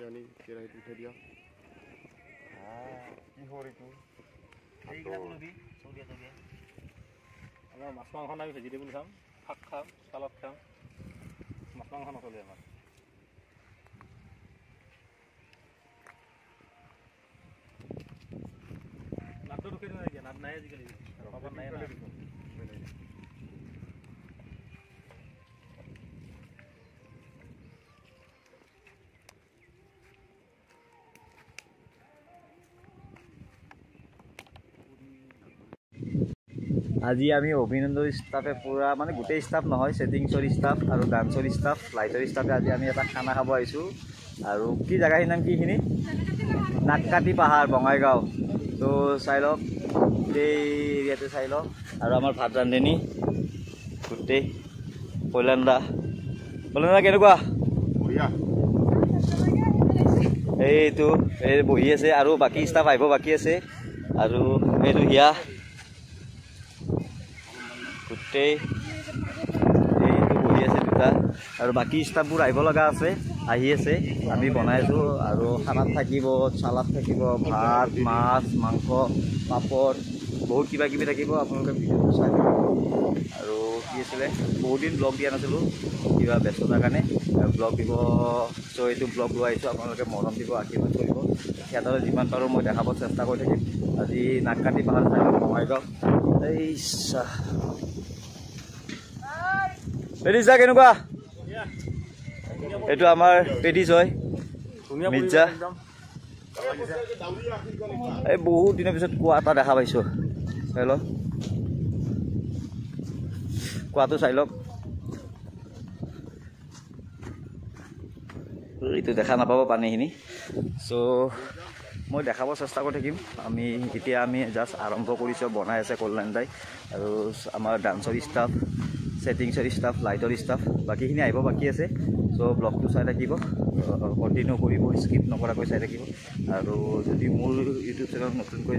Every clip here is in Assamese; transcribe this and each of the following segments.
আনি কেৰাহীত উঠাই দিয়া কি হ'ল এইটো আমাৰ মাছ মাংস নাই ভেজিটেবল খাম শাক খাম চালাড খাম মাছ মাংস নচলে আমাৰ নাটটো ঢুকি দিব নালাগে নাট নাই আজিকালি ৰখাবাৰ নাই আজি আমি অভিনন্দন ষ্টাফে পুৰা মানে গোটেই ষ্টাফ নহয় ছেটিংছৰ ষ্টাফ আৰু ডান্সৰ ষ্টাফ লাইটৰ ষ্টাফে আজি আমি এটা খানা খাব আহিছোঁ আৰু কি জেগাখিনিৰ নাম কিখিনি নাককাটি পাহাৰ বঙাইগাঁও তো চাই লওক গোটেই এৰিয়াটো চাই লওক আৰু আমাৰ ভাত ৰান্ধনি গোটেই কল্যাণদা কেনেকুৱা এইটো এই বহি আছে আৰু বাকী ষ্টাফ আহিব বাকী আছে আৰু এইটো হিয়া গোটেই এইটো বহি আছে দুটা আৰু বাকী ষ্টাফবোৰ আহিব লগা আছে আহি আছে আমি বনাই আছোঁ আৰু খানাত থাকিব চালাড থাকিব ভাত মাছ মাংস পাপৰ বহুত কিবা কিবি থাকিব আপোনালোকে ভিডিঅ'টো চাই আৰু কি আছিলে বহুত দিন ব্লগ দিয়া নাছিলোঁ কিবা ব্যস্ততাৰ কাৰণে ব্লগ দিব চ' এইটো ব্লগ লৈ আহিছোঁ আপোনালোকে মৰম দিব আশীৰ্বাদ কৰিব সিহঁতক যিমান পাৰোঁ মই দেখাব চেষ্টা কৰি থাকিম আজি নাককাটি পাহাৰ চাই বঙাইগাঁও এই পেডিছা কেনেকুৱা এইটো আমাৰ পেডিছ হয় মিৰ্জা এই বহুত দিনৰ পিছত কোৱা এটা দেখা পাইছোঁ চাই লওক কোৱাটো চাই লওক এইটো দেখা নাপাব পানীখিনি চ' মই দেখাব চেষ্টা কৰি থাকিম এতিয়া আমি জাষ্ট আৰম্ভ কৰিছোঁ বনাই আছে কল্যাণ দাই আৰু আমাৰ ডান্সৰ ষ্টাফ ছেটিংছৰ ষ্টাফ লাইটৰ ষ্টাফ বাকীখিনি আহিব বাকী আছে চ' ব্লগটো চাই থাকিব কণ্টিনিউ কৰিব স্কিপ নকৰাকৈ চাই থাকিব আৰু যদি মোৰ ইউটিউব চেনেল নতুনকৈ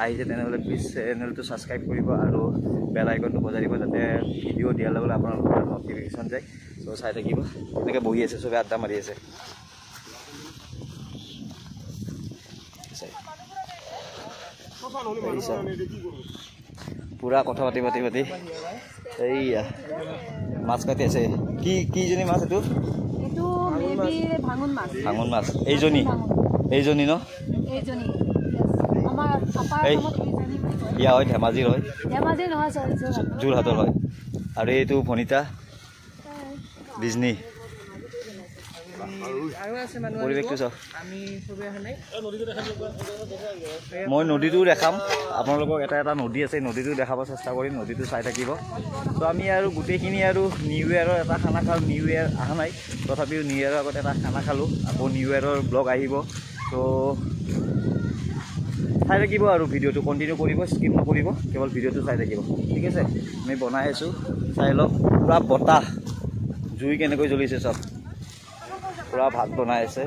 আহিছে তেনেহ'লে প্লিজ চেনেলটো ছাবস্ক্ৰাইব কৰিব আৰু বেল আইকনটো বজাই দিব যাতে ভিডিঅ' দিয়াৰ লগে লগে আপোনালোকৰ ন'টিফিকেশ্যন যায় চ' চাই থাকিব এনেকৈ বহি আছে চবে আড্ডা মাৰি আছে পুৰা কথা পাতি পাতি পাতি এইয়া মাছ কাটি আছে কিজনী মাছ এইটো ভাঙোন মাছ এইজনী ন ইয়া হয় ধেমাজিৰ হয় যোৰহাটৰ হয় আৰু এইটো ভনিতা বিজনী পৰিৱেশটো চাওক মই নদীটো দেখাম আপোনালোকক এটা নদী আছে নদীটো দেখাব চেষ্টা কৰিম নদীটো চাই থাকিব তো আমি আৰু গোটেইখিনি আৰু নিউ ইয়েৰৰ এটা খানা খাওঁ নিউ ইয়েৰ অহা নাই তথাপিও নিউ ইয়েৰৰ আগত এটা খানা খালোঁ আকৌ নিউ ইয়েৰৰ ব্লগ আহিব তো চাই থাকিব আৰু ভিডিঅ'টো কণ্টিনিউ কৰিব স্কিপ নকৰিব কেৱল ভিডিঅ'টো চাই থাকিব ঠিক আছে আমি বনাই আছোঁ চাই লওক পূৰা বতাহ জুই কেনেকৈ জ্বলিছে চব পুৰা ভাত বনাই আছে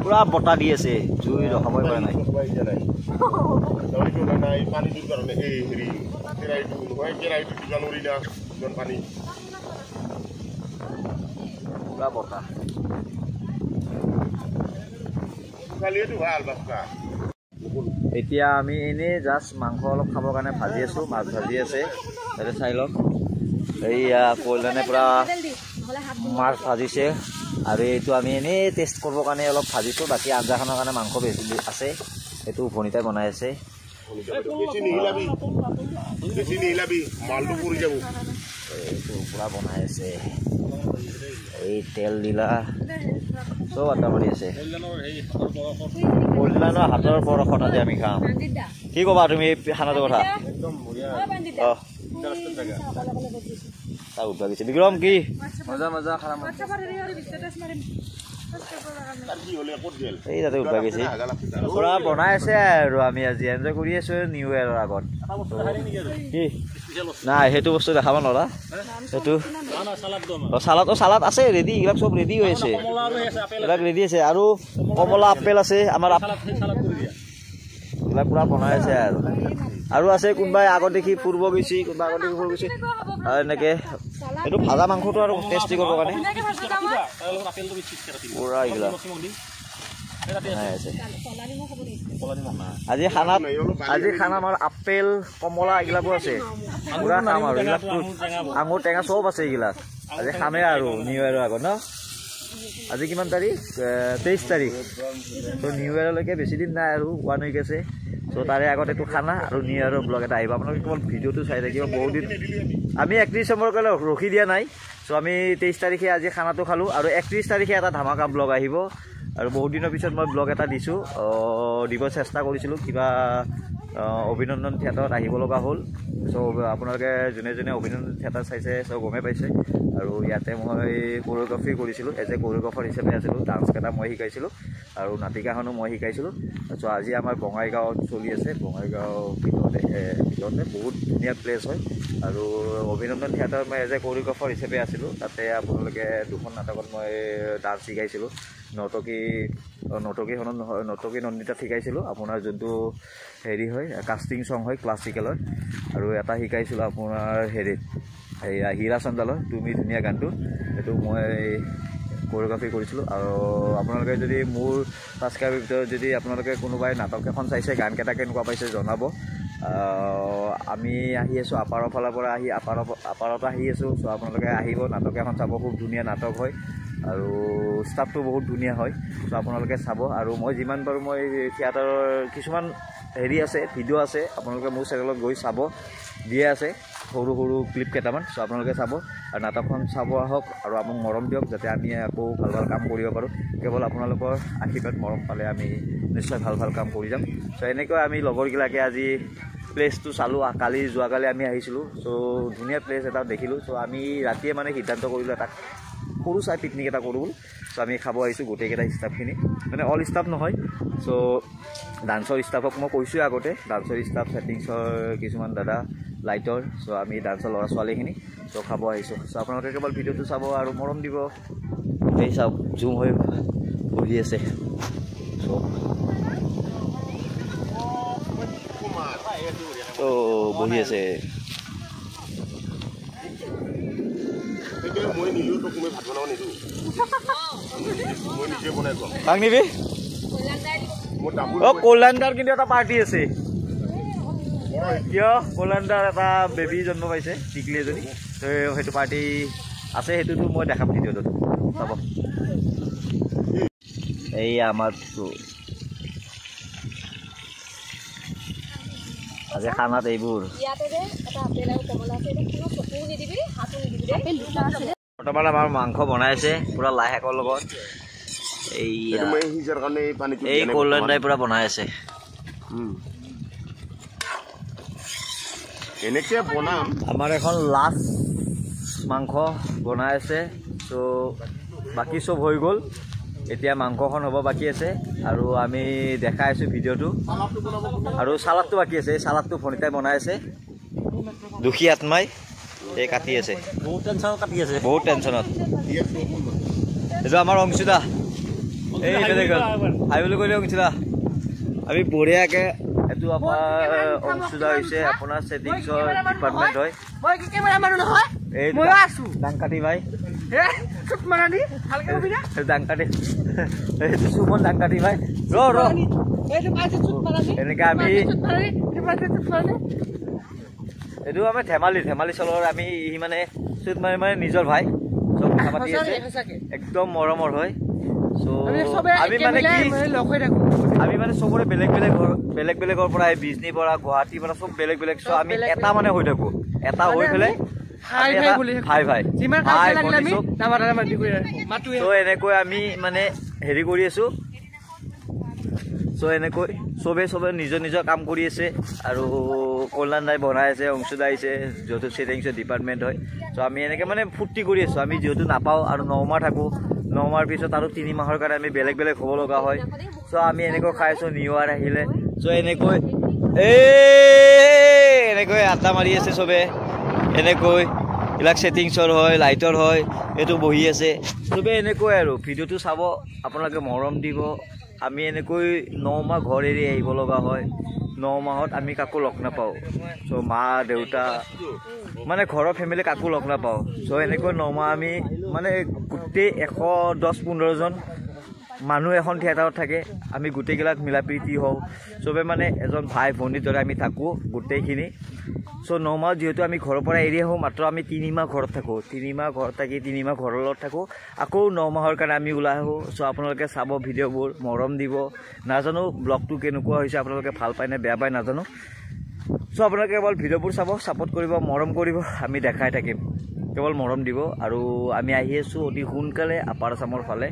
পুৰা বতাহ দি আছে জুই ৰখাবই পৰা নাই পুৰা বতাহ এতিয়া আমি এনেই জাষ্ট মাংস অলপ খাবৰ কাৰণে ভাজি আছোঁ মাছ ভাজি আছে তাতে চাই লওক এইয়া কল্যাণে পূৰা মাছ ভাজিছে আৰু এইটো আমি এনেই টেষ্ট কৰিবৰ কাৰণে অলপ ভাজিছোঁ বাকী আঞ্জাখনৰ কাৰণে মাংস বেছি আছে এইটো ভনিতাই বনাই আছে এইটো পূৰা বনাই আছে এই তেল দিলা চব আড্ডা মাৰি আছে কল্যাণৰ হাতৰ পৰশত আজি আমি খাম কি ক'বা তুমি এই খানাটোৰ কথা উদ্ভাগিছে বিক্ৰম কি মজা খানা এই তাতে উঠবা গৈছে পুৰা বনাই আছে আৰু আমি আজি এনজয় কৰি আছো নিউ ইয়েৰৰ আগত কি নাই সেইটো বস্তু দেখাব নোৱাৰা সেইটো চালাদ আছে ৰেডি এইবিলাক চব ৰেডি হৈ আছে এইবিলাক ৰেডি আছে আৰু কমলা আপেল আছে আমাৰ এইবিলাক পুৰা বনাই আছে আৰু আছে কোনোবাই আগত দেখি ফুৰিব গৈছে কোনোবা আগত দেখি ফুৰিব গৈছে আৰু এনেকে এইটো ভাজা মাংসটো আৰু টেষ্টি কৰিবৰ কাৰণে পুৰা এইগিলা আজি খানা আমাৰ আপেল কমলা এইগিলাকো আছে পুৰা খাম আৰু এইবিলাক আঙুৰ টেঙা চব আছে এইগিলাক আজি খামে আৰু নিউ ইয়েৰৰ আগত ন আজি কিমান তাৰিখ 23 তাৰিখ তো নিউ ইয়েৰলৈকে বেছি দিন নাই আৰু 1 উইক আছে তো তাৰে আগত এইটো খানা আৰু নিউ ইয়েৰৰ ব্লগ এটা আহিব আপোনালোকে কেৱল ভিডিঅ'টো চাই থাকিব বহুত দিন আমি 31 ডিচেম্বৰ কাৰণে ৰখি দিয়া নাই চ' আমি 23 তাৰিখে আজি খানাটো খালোঁ আৰু 31 তাৰিখে এটা ধামাকা ব্লগ আহিব আৰু বহুত দিনৰ পিছত মই ব্লগ এটা দিছোঁ দিব চেষ্টা কৰিছিলোঁ কিবা অভিনন্দন থিয়েটাৰত আহিব লগা হ'ল চ' আপোনালোকে যোনে যোনে অভিনন্দন থিয়েটাৰ চাইছে চ' গমেই পাইছে আৰু ইয়াতে মই কোৰিঅ'গ্ৰাফি কৰিছিলোঁ এজ এ কোৰিঅ'গ্ৰাফাৰ হিচাপে আছিলোঁ ডান্সকেইটা মই শিকাইছিলোঁ আৰু নাটিকাখনো মই শিকাইছিলোঁ চ' আজি আমাৰ বঙাইগাঁৱত চলি আছে বঙাইগাঁও ভিতৰতে বহুত ধুনীয়া প্লেচ হয় আৰু অভিনন্দন থিয়েটাৰত মই এজ এ কোৰিঅ'গ্ৰাফাৰ হিচাপে আছিলোঁ তাতে আপোনালোকে 2খন নাটকত মই ডান্স শিকাইছিলোঁ নৰ্তকীখনত নহয় নৰ্তকী নন্দিতাত শিকাইছিলোঁ আপোনাৰ যোনটো হেৰি হয় কাষ্টিং চং হয় ক্লাছিকেলৰ আৰু এটা শিকাইছিলোঁ আপোনাৰ হেৰিত হীৰা চন্দালৰ তুমি ধুনীয়া গানটো সেইটো মই কোৰিঅ'গ্ৰাফি কৰিছিলোঁ আৰু আপোনালোকে যদি মোৰ ছাবস্ক্ৰাইবৰ ভিতৰত যদি আপোনালোকে কোনোবাই নাটক এখন চাইছে গানকেইটা কেনেকুৱা পাইছে জনাব আমি আহি আছোঁ আপাৰৰ ফালৰ পৰা আপাৰত আহি আছোঁ চ' আপোনালোকে আহিব নাটক এখন চাব খুব ধুনীয়া নাটক হয় আৰু ষ্টাফটো বহুত ধুনীয়া হয় চ' আপোনালোকে চাব আৰু মই যিমান পাৰোঁ মই থিয়েটাৰৰ কিছুমান হেৰি আছে ভিডিঅ' আছে আপোনালোকে মোৰ চেনেলত গৈ চাব দিয়ে আছে সৰু সৰু ক্লিপ কেইটামান চ' আপোনালোকে চাব আৰু নাটকখন চাব আহক আৰু আমাক মৰম দিয়ক যাতে আমি আকৌ ভাল ভাল কাম কৰিব পাৰোঁ কেৱল আপোনালোকৰ আশীৰ্বাদ মৰম পালে আমি নিশ্চয় ভাল ভাল কাম কৰি যাম চ' এনেকৈ আমি লগৰগিলাকে আজি প্লেচটো চালোঁ যোৱাকালি আমি আহিছিলোঁ চ' ধুনীয়া প্লেচ এটা দেখিলোঁ চ' আমি ৰাতিয়ে মানে সিদ্ধান্ত কৰিলোঁ এটা সৰু চাই পিকনিক এটা কৰোঁ চ' আমি খাব আহিছোঁ গোটেইকেইটা ষ্টাফখিনি মানে অল ষ্টাফ নহয় চ' ডান্সৰ ষ্টাফক মই কৈছোঁৱে আগতে ডান্সৰ ষ্টাফ ছেটিংছৰ কিছুমান দাদা লাইটৰ চ' আমি ডান্সৰ ল'ৰা ছোৱালীখিনি চ' খাব আহিছোঁ চ' আপোনালোকে কেৱল ভিডিঅ'টো চাব আৰু মৰম দিব এই চাওক জুম হৈ বহি আছে চ' বহি আছে কল্যাণদাৰ কিন্তু এটা পাৰ্টি আছে কিয় কল্যাণদাৰ এটা বেবী জন্ম পাইছে টিকলি এজনী সেইটো পাৰ্টি আছে সেইটোতো মই দেখাম ভিডিঅ'টো চাব এই আমাৰটো আজি খানাত এইবোৰ বৰ্তমান আমাৰ মাংস বনাইছে পুৰা লাই শাকৰ লগত এই কল্যাণদাই পুৰা বনাই আছে এনেকে বনাম আমাৰ এখন লাষ্ট মাংস বনাই আছে চ' বাকী চব হৈ গ'ল এতিয়া মাংসখন হ'ব বাকী আছে আৰু আমি দেখাই আছোঁ ভিডিঅ'টো আৰু চালাডটো বাকী আছে এই চালাডটো ভনিতাই বনাই আছে দুখী আত্মাই এই কাটি আছে বহুত টেনশ্যনত এইটো আমাৰ অংশুদা এই হাই বুলি কৈলে অংশুদা আমি বঢ়িয়াকৈ এইটো আমাৰ অংশুদা হৈছে আপোনাৰ ছেটিংছৰ ডিপাৰ্টমেণ্ট হয় এই ডাংকাটি ভাই ডাংকাটি এইটো সুমন ডাংকাটি ভাই এনেকৈ আমি এইটো আমি ধেমালি চলৰ আমি ই মানে চুট মাৰি মানে নিজৰ ভাই চব কথা পাতি আছে একদম মৰমৰ হয় চ' আমি মানে কি আমি মানে চবৰে বেলেগ বেলেগৰ পৰা বিজনীৰ পৰা গুৱাহাটীৰ পৰা চব বেলেগ চ' আমি এটা মানে হৈ থাকোঁ এটা হৈ পেলাই এনেকৈ আমি মানে হেৰি কৰি আছোঁ চ' এনেকৈ চবে নিজৰ কাম কৰি আছে আৰু কল্যাণদাই বনাই আছে অংশুদা আহিছে যিহেতু ছেটিংছৰ ডিপাৰ্টমেণ্ট হয় চ' আমি এনেকৈ মানে ফূৰ্তি কৰি আছোঁ আমি যিহেতু নাপাওঁ আৰু নমাহ থাকোঁ 9 মাহৰ পিছত আৰু 3 মাহৰ কাৰণে আমি বেলেগ বেলেগ হ'ব লগা হয় চ' আমি এনেকৈ খাইছোঁ নিউ ইয়াৰ আহিলে চ' এনেকৈ এনেকৈ আড্ডা মাৰি আছে চবে এনেকৈ এইবিলাক ছেটিংছৰ হয় লাইটৰ হয় এইটো বহি আছে চবে এনেকৈ আৰু ভিডিঅ'টো চাব আপোনালোকে মৰম দিব আমি এনেকৈ 9 মাহ ঘৰ এৰি আহিব লগা হয় 9 মাহত আমি কাকো লগ নাপাওঁ চ' মা দেউতা মানে ঘৰৰ ফেমিলি কাকো লগ নাপাওঁ চ' এনেকৈ 9 মাহ আমি মানে গোটেই 110-15 জন মানুহ এখন থিয়েটাৰত থাকে আমি গোটেইবিলাক মিলা প্ৰীতি হওঁ চবে মানে এজন ভাই ভনীৰ দৰে আমি থাকোঁ গোটেইখিনি চ' 9 মাহ যিহেতু আমি ঘৰৰ পৰা এৰি আহোঁ মাত্ৰ আমি 3 মাহ ঘৰত থাকোঁ 3 মাহ ঘৰত থাকি 3 মাহ ঘৰৰ লগত থাকোঁ আকৌ 9 মাহৰ কাৰণে আমি ওলাই আহোঁ চ' আপোনালোকে চাব ভিডিঅ'বোৰ মৰম দিব নাজানো ব্লগটো কেনেকুৱা হৈছে আপোনালোকে ভাল পায় নে বেয়া পায় নাজানো চ' আপোনালোকে কেৱল ভিডিঅ'বোৰ চাব ছাপোৰ্ট কৰিব মৰম কৰিব আমি দেখাই থাকিম কেৱল মৰম দিব আৰু আমি আহি আছোঁ অতি সোনকালে আপাৰ আছামৰ ফালে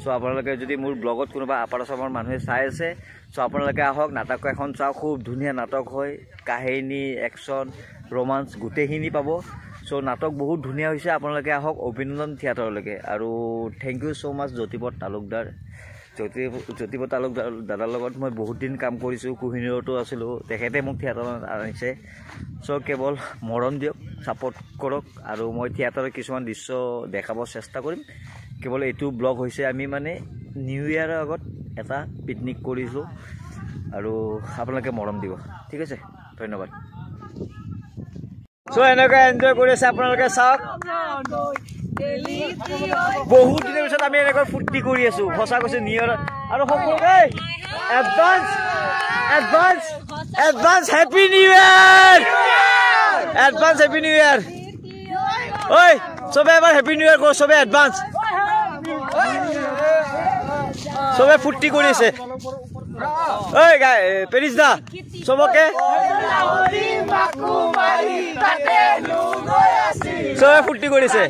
চ' আপোনালোকে যদি মোৰ ব্লগত কোনোবা আপাৰ আছামৰ মানুহে চাই আছে চ' আপোনালোকে আহক নাটক এখন চাওক খুব ধুনীয়া নাটক হয় কাহিনী একশ্যন ৰোমাঞ্চ গোটেইখিনি পাব চ' নাটক বহুত ধুনীয়া হৈছে আপোনালোকে আহক অভিনন্দন থিয়েটাৰলৈকে আৰু থেংক ইউ ছ' মাছ জ্যোতিপদ তালুকদাৰ জ্যোতিপদ তালুকদাৰ দাদাৰ লগত মই বহুত দিন কাম কৰিছোঁ কোহিনুৰতো আছিলোঁ তেখেতে মোক থিয়েটাৰত আনিছে চ' কেৱল মৰম দিয়ক ছাপোৰ্ট কৰক আৰু মই থিয়েটাৰৰ কিছুমান দৃশ্য দেখাব চেষ্টা কৰিম কেৱল এইটো ব্লগ হৈছে আমি মানে নিউ ইয়াৰৰ আগত এটা পিকনিক কৰিছোঁ আৰু আপোনালোকে মৰম দিব ঠিক আছে ধন্যবাদ চ' এনেকৈ এনজয় কৰি আছে আপোনালোকে চাওক বহুত দিনৰ পিছত আমি এনেকৈ ফূৰ্তি কৰি আছোঁ সঁচা কৈছোঁ নিউ ইয়াৰত আৰু সকলোকে এডভান্স হেপী নিউ ইয়াৰ এডভান্স হেপী নিউ ইয়াৰ ঐ চবে এবাৰ হেপী নিউ ইয়াৰ কওঁ চবে এডভান্স চবে ফূৰ্তি কৰি আছে ঐ পেৰিছ দা চবকে চবে ফূৰ্তি কৰিছে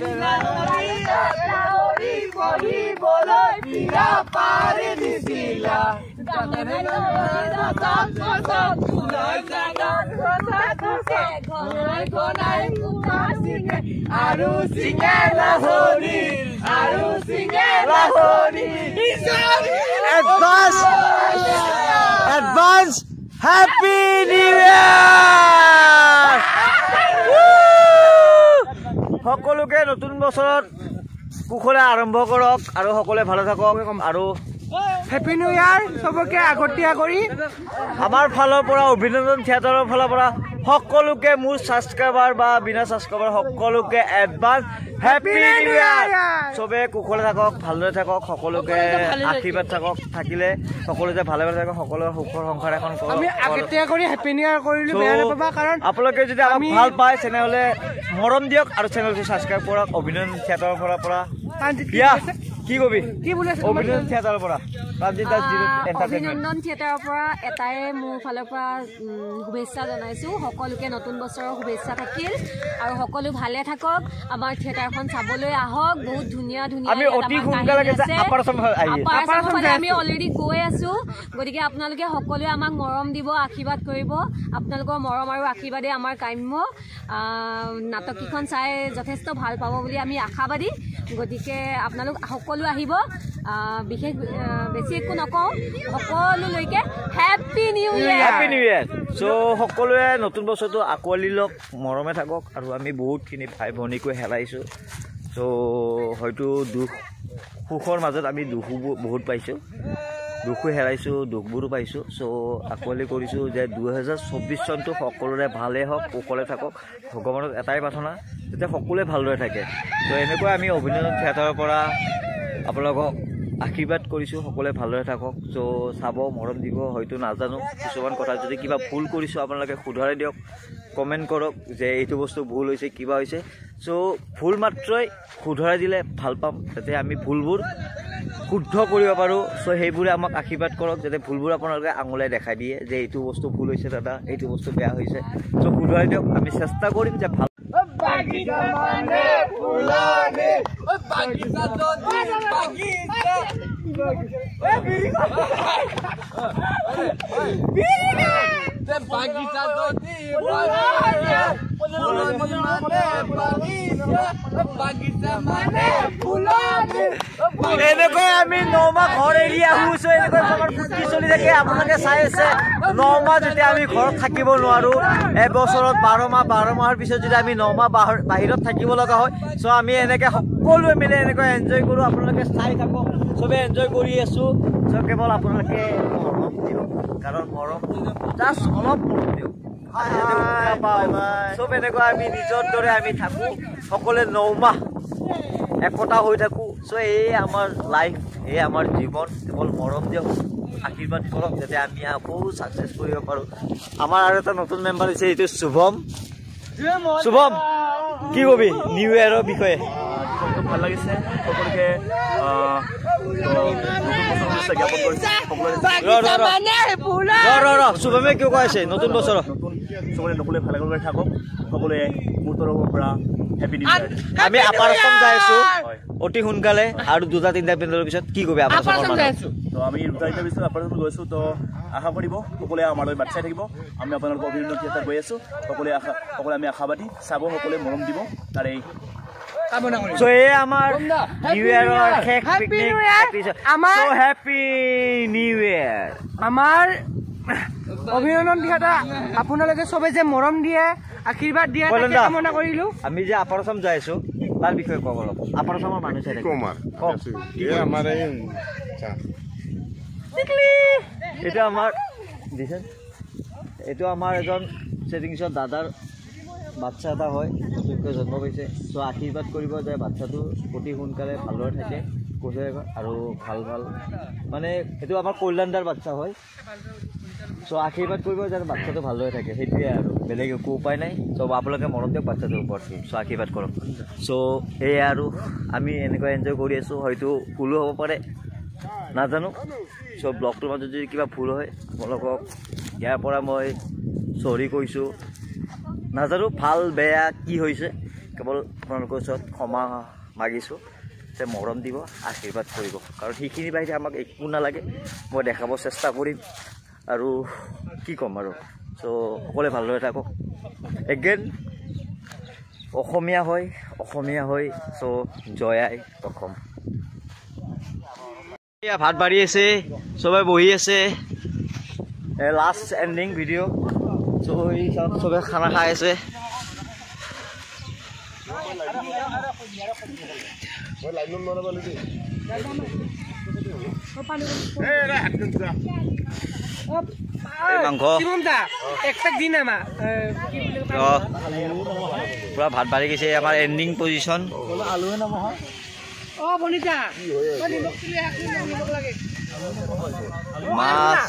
Advance Happy New Year! সকলোকে নতুন বছৰত কুশলে আৰম্ভ কৰক আৰু সকলোৱে ভালে থাকক আৰু হেপী নিউ ইয়াৰ সবকে আগতীয়া কৰি আমাৰ ফালৰ পৰা অভিনন্দন থিয়েটাৰৰ ফালৰ পৰা সকলোকে মোৰ ছাবস্ক্ৰাইবাৰ বা বিনা ছাবস্ক্ৰাইবাৰ সকলোকে এডভান্স হেপী নিউ ইয়াৰ চবে কুশলে থাকক ভালদৰে থাকক সকলোকে আশীৰ্বাদ থাকক থাকিলে সকলোতে ভালে ভালে থাকক সকলোৰে সুখৰ সংসাৰ এখন আমি আগতীয়া কৰি হেপী নিউ ইয়াৰ কৰিলো বেয়া নাপাবা কাৰণ আপোনালোকে যদি আমাক ভাল পায় তেনেহ'লে মৰম দিয়ক আৰু চেনেলটো ছাবস্ক্ৰাইব কৰক অভিনন্দন থিয়েটাৰৰ ফালৰ পৰা কি কবি কি বুলি আছে অভিনন্দন থিয়েটাৰৰ পৰা অভিনন্দন থিয়েটাৰৰ পৰা এটাই মোৰ ফালৰ পৰা শুভেচ্ছা জনাইছোঁ সকলোকে নতুন বছৰৰ শুভেচ্ছা থাকিল আৰু সকলো ভালে থাকক আমাৰ থিয়েটাৰখন চাবলৈ আহক বহুত ধুনীয়া ধুনীয়া আমি অলৰেডি গৈ আছোঁ গতিকে আপোনালোকে সকলোৱে আমাক মৰম দিব আশীৰ্বাদ কৰিব আপোনালোকৰ মৰম আৰু আশীৰ্বাদে আমাৰ কাম্য নাটককেইখন চাই যথেষ্ট ভাল পাব বুলি আমি আশাবাদী গতিকে আপোনালোক সকলো আহিব বিশেষ বেছি একো নকওঁ সকলোলৈকে হেপী নিউ ইয়াৰ চ' সকলোৱে নতুন বছৰটো আঁকোৱালি লওক মৰমে থাকক আৰু আমি বহুতখিনি ভাই ভনীকৈ হেৰাইছোঁ চ' হয়তো সুখৰ মাজত আমি দুখো বহুত পাইছোঁ দুখো হেৰাইছোঁ দুখবোৰো পাইছোঁ চ' আঁকোৱালি কৰিছোঁ যে 2024 চনটো সকলোৰে ভালেই হওক কুশলে থাকক ভগৱানত এটাই প্ৰাৰ্থনা যাতে সকলোৱে ভালদৰে থাকে চ' এনেকৈ আমি অভিনন্দন থিয়েটাৰৰ পৰা আপোনালোকক আশীৰ্বাদ কৰিছোঁ সকলোৱে ভালদৰে থাকক চ' চাব মৰম দিব হয়তো নাজানো কিছুমান কথা যদি কিবা ভুল কৰিছোঁ আপোনালোকে শুধৰাই দিয়ক কমেণ্ট কৰক যে এইটো বস্তু ভুল হৈছে কিবা হৈছে চ' ভুল মাত্ৰই শুধৰাই দিলে ভাল পাম যাতে আমি ভুলবোৰ শুদ্ধ কৰিব পাৰোঁ চ' সেইবোৰে আমাক আশীৰ্বাদ কৰক যাতে ভুলবোৰ আপোনালোকে আঙুলাই দেখাই দিয়ে যে এইটো বস্তু ভুল হৈছে দাদা এইটো বস্তু বেয়া হৈছে চ' শুধৰাই দিয়ক আমি চেষ্টা কৰিম যে ভাল এনেকৈ আমি 9 মাহ ঘৰ এৰি আহোঁ। এনেকৈ আমাৰ ফূৰ্তি চলি থাকে, আপোনালোকে চাই আছে। 9 মাহ যেতিয়া আমি ঘৰত থাকিব নোৱাৰোঁ, এবছৰত 12 মাহৰ পিছত যদি আমি 9 মাহ বাহিৰত থাকিব লগা হয়, চ' আমি এনেকৈ সকলোৱে মিলি এনেকৈ এনজয় কৰোঁ। আপোনালোকে চাই থাকক, চবে এনজয় কৰি আছোঁ। চ' কেৱল আপোনালোকে মৰম দিয়ক, কাৰণ মৰম জাষ্ট অলপ মৰম দিয়ক। চব এনেকুৱা আমি নিজৰ দৰে আমি থাকোঁ, সকলোৱে 9 মাহ একতা হৈ থাকোঁ। চ' এই আমাৰ লাইফ, এই আমাৰ জীৱন। কেৱল মৰম দিয়ক, আশীৰ্বাদ কৰক, যাতে আমি আকৌ ছাকচেছ কৰিব পাৰোঁ। আমাৰ আৰু এটা নতুন মেম্বাৰ হৈছে, এইটো শুভম। শুভম, কি কবি নিউ ইয়েৰৰ বিষয়ে? ভাল লাগিছে সকলোকে শুভমে কিয় কৈ আছে নতুন বছৰ সকলোৱে ভালে কৰি থাকক। সকলোৱে মোৰ তৰফৰ পৰা হেপী নিউ ইয়াৰ। আমি আপাৰ আছাম যাই আছো অতি সোনকালে, আৰু 2-3 দিনৰ পিছত। কি কবি আপাৰ আছামৰ মানুহ? তো আমি 2-3 পিছত আপাৰ আছাম গৈছোঁ, তো আশা কৰিব সকলোৱে আমাৰ লগত বাট চাই থাকিব। আমি আপোনালোকৰ অভিনন্দন থিয়েটাৰ গৈ আছোঁ। সকলোৱে আমি আশাবাদী, চাব, সকলোৱে মৰম দিব, তাৰে So এই আমাৰ নিউ ইয়াৰৰ শেষ পিকনিক এপিসোড। আমাৰ হেপী নিউ ইয়াৰ। আমাৰ অভিনন্দন দিয়াটা আপোনালোকে সবে যে মৰম দিয়ে, আশীৰ্বাদ দিয়ে, তাকে কামনা কৰিলো। আমি যে আপাৰ আছাম যাই আছো, তাৰ বিষয়ে কওক অলপ। আপাৰ আছামৰ মানুহ চাই এইটো আমাৰ এজন ছেটিংছৰ দাদাৰ বাচ্চা এটা হয়, নতুনকৈ জন্ম পাইছে। চ' আশীৰ্বাদ কৰিব যে বাচ্চাটো অতি সোনকালে ভালদৰে থাকে, কৈছে। আৰু ভাল মানে এইটো আমাৰ কল্যাণদাৰ বাচ্চা হয়। চ' আশীৰ্বাদ কৰিব যাতে বাচ্চাটো ভালদৰে থাকে, সেইটোৱে আৰু বেলেগ একো উপায় নাই। চ' আপোনালোকে মৰম দিয়ক বাচ্চাটোৰ ওপৰত, চ' আশীৰ্বাদ কৰক। চ' সেয়াই আৰু আমি এনেকৈ এনজয় কৰি আছোঁ। হয়তো ভুলো হ'ব পাৰে, নাজানো। চ' ব্লগটোৰ মাজত যদি কিবা ভুল হয়, আপোনালোকক ইয়াৰ পৰা মই চৰি কৈছোঁ। নাজানো ভাল বেয়া কি হৈছে, কেৱল আপোনালোকৰ ওচৰত ক্ষমা মাগিছোঁ যে মৰম দিব, আশীৰ্বাদ কৰিব, কাৰণ সেইখিনি বাহিৰে আমাক একো নালাগে। মই দেখাব চেষ্টা কৰিম, আৰু কি ক'ম আৰু। চ' সকলোৱে ভালদৰে থাকক। এগেইন অসমীয়া হয়। চ' জয় আই অসম। ভাত বাঢ়ি আছে, চবে বহি আছে, লাষ্ট এণ্ডিং ভিডিঅ'। চ' এই চবে খানা খাই আছে। মাংস পুৰা ভাত বাঢ়ি গৈছে। আমাৰ এণ্ডিং পজিশ্যন মাছ।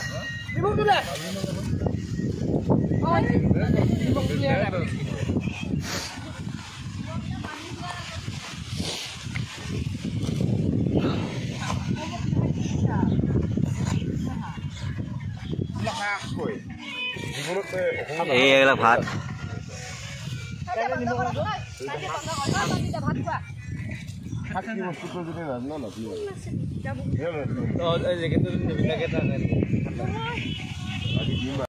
এইবিলাক ভাত